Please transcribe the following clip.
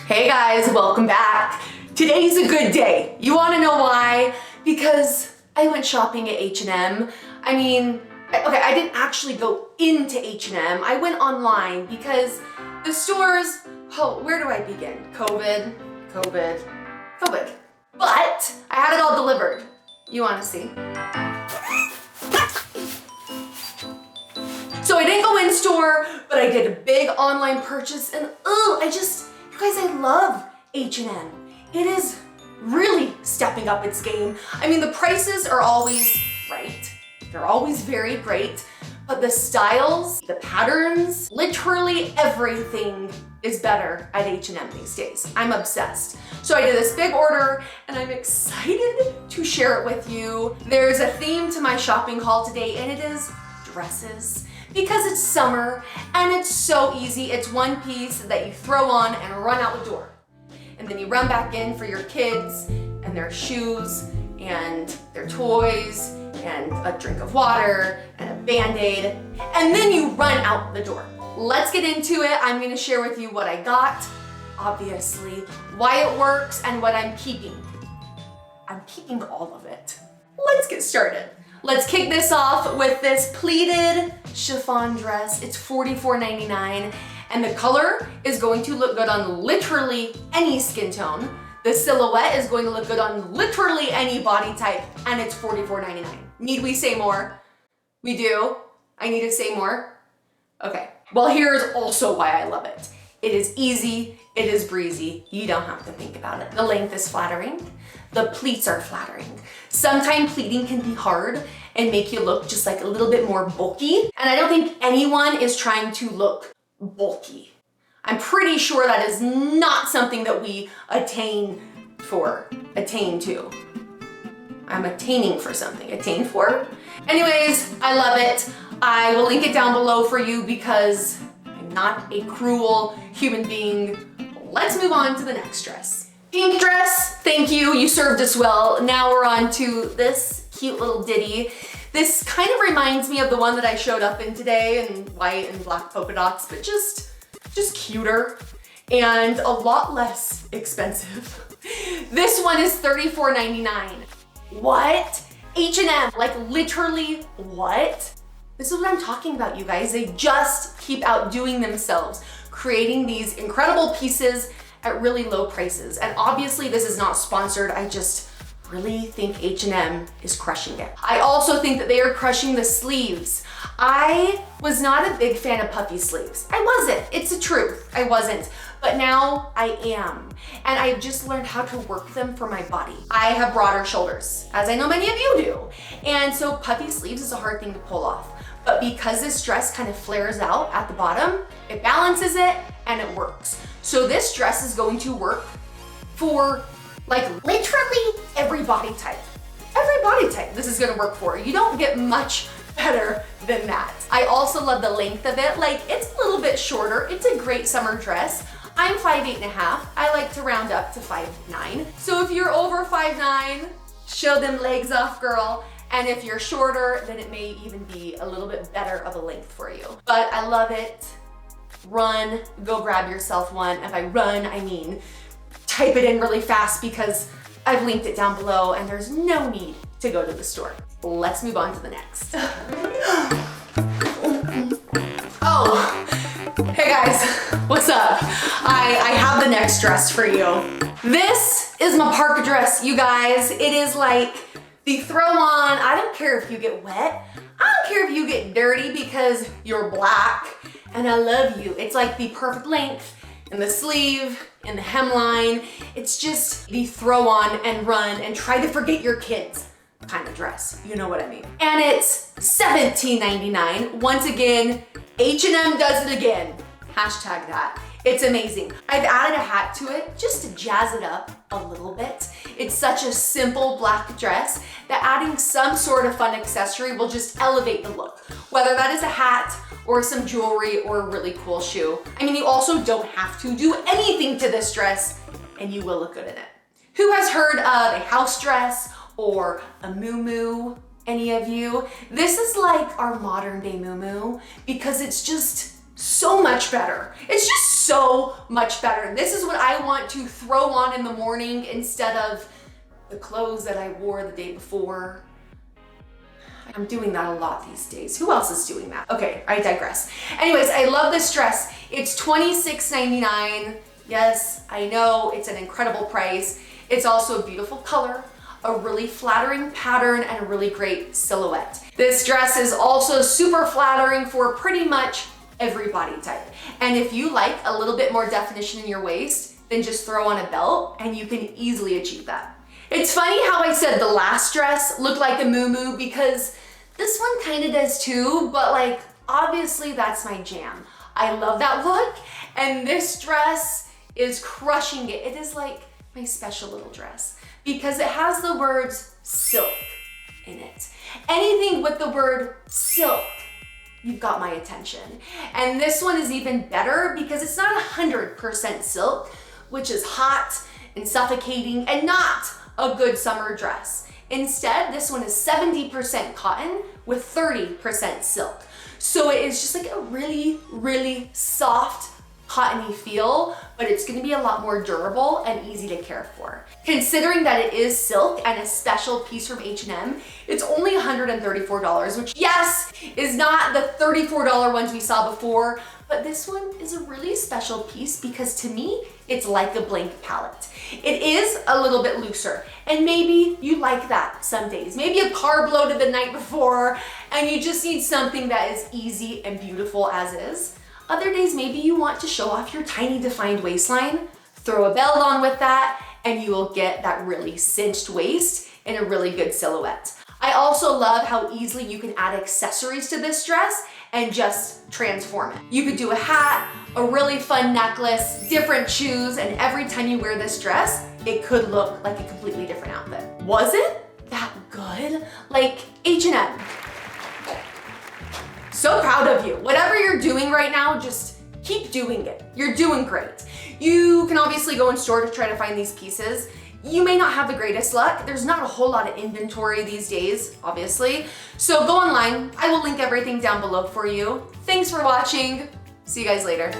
Hey guys, welcome back. Today's a good day. You wanna know why? Because I went shopping at H&M. I didn't actually go into H&M. I went online because the stores, oh, where do I begin? COVID. But I had it all delivered. You wanna see? So I didn't go in store, but I did a big online purchase and you guys, I love H&M. It is really stepping up its game. I mean, the prices are always right. They're always very great, but the styles, the patterns, literally everything is better at H&M these days. I'm obsessed. So I did this big order and I'm excited to share it with you. There's a theme to my shopping haul today and it is dresses. Because it's summer and it's so easy. It's one piece that you throw on and run out the door. And then you run back in for your kids and their shoes and their toys and a drink of water and a Band-Aid. And then you run out the door. Let's get into it. I'm gonna share with you what I got, obviously, why it works, and what I'm keeping. I'm keeping all of it. Let's get started. Let's kick this off with this pleated chiffon dress. It's $44.99 and the color is going to look good on literally any skin tone. The silhouette is going to look good on literally any body type and it's $44.99. Need we say more? We do? I need to say more? Okay. Well, here's also why I love it. It is easy, it is breezy, you don't have to think about it. The length is flattering, the pleats are flattering. Sometimes pleating can be hard and make you look just like a little bit more bulky. And I don't think anyone is trying to look bulky. I'm pretty sure that is not something that we attain to. I'm attaining for something, attain for. Anyways, I love it. I will link it down below for you because I'm not a cruel human being. Let's move on to the next dress. Pink dress, thank you, you served us well. Now we're on to this cute little ditty. This kind of reminds me of the one that I showed up in today in white and black polka dots, but just cuter and a lot less expensive. This one is $34.99. What? H&M, like literally what? This is what I'm talking about, you guys. They just keep outdoing themselves, creating these incredible pieces at really low prices. And obviously this is not sponsored. I just really think H&M is crushing it. I also think that they are crushing the sleeves. I was not a big fan of puffy sleeves. I wasn't, it's the truth, I wasn't. But now I am. And I've just learned how to work them for my body. I have broader shoulders, as I know many of you do. And so puffy sleeves is a hard thing to pull off. But because this dress kind of flares out at the bottom, it balances it and it works. So this dress is going to work for like literally every body type. Every body type this is gonna work for. You don't get much better than that. I also love the length of it. Like it's a little bit shorter. It's a great summer dress. I'm 5'8.5". I like to round up to 5'9". So if you're over 5'9", show them legs off, girl. And if you're shorter, then it may even be a little bit better of a length for you. But I love it. Run, go grab yourself one. If I run, I mean type it in really fast because I've linked it down below and there's no need to go to the store. Let's move on to the next. Oh, hey guys, what's up? I have the next dress for you. This is my parka dress, you guys. It is like the throw on. I don't care if you get wet. I don't care if you get dirty because you're black and I love you. It's like the perfect length in the sleeve, in the hemline. It's just the throw on and run and try to forget your kids kind of dress. You know what I mean. And it's $17.99. Once again, H&M does it again. Hashtag that. It's amazing. I've added a hat to it just to jazz it up a little bit. It's such a simple black dress that adding some sort of fun accessory will just elevate the look. Whether that is a hat or some jewelry or a really cool shoe. I mean, you also don't have to do anything to this dress and you will look good in it. Who has heard of a house dress or a muumuu? Any of you? This is like our modern day muumuu because it's just so much better. It's just so much better. This is what I want to throw on in the morning instead of the clothes that I wore the day before. I'm doing that a lot these days. Who else is doing that? Okay, I digress. Anyways, I love this dress. It's $26.99. Yes, I know it's an incredible price. It's also a beautiful color, a really flattering pattern, and a really great silhouette. This dress is also super flattering for pretty much every body type. And if you like a little bit more definition in your waist, then just throw on a belt and you can easily achieve that. It's funny how I said the last dress looked like a muumuu because this one kind of does too, but like obviously that's my jam. I love that look, and this dress is crushing it. It is like my special little dress because it has the words silk in it. Anything with the word silk, you've got my attention. And this one is even better because it's not 100% silk, which is hot and suffocating and not a good summer dress. Instead, this one is 70% cotton with 30% silk. So it is just like a really, really soft, cottony feel, but it's gonna be a lot more durable and easy to care for. Considering that it is silk and a special piece from H&M, it's only $134, which yes, is not the $34 ones we saw before, but this one is a really special piece because to me, it's like a blank palette. It is a little bit looser, and maybe you like that some days. Maybe a carb loaded the night before, and you just need something that is easy and beautiful as is. Other days, maybe you want to show off your tiny defined waistline, throw a belt on with that, and you will get that really cinched waist and a really good silhouette. I also love how easily you can add accessories to this dress and just transform it. You could do a hat, a really fun necklace, different shoes, and every time you wear this dress, it could look like a completely different outfit. Was it that good? Like H&M. So proud of you. Whatever you're doing right now, just keep doing it. You're doing great. You can obviously go in store to try to find these pieces. You may not have the greatest luck. There's not a whole lot of inventory these days, obviously. So go online. I will link everything down below for you. Thanks for watching. See you guys later.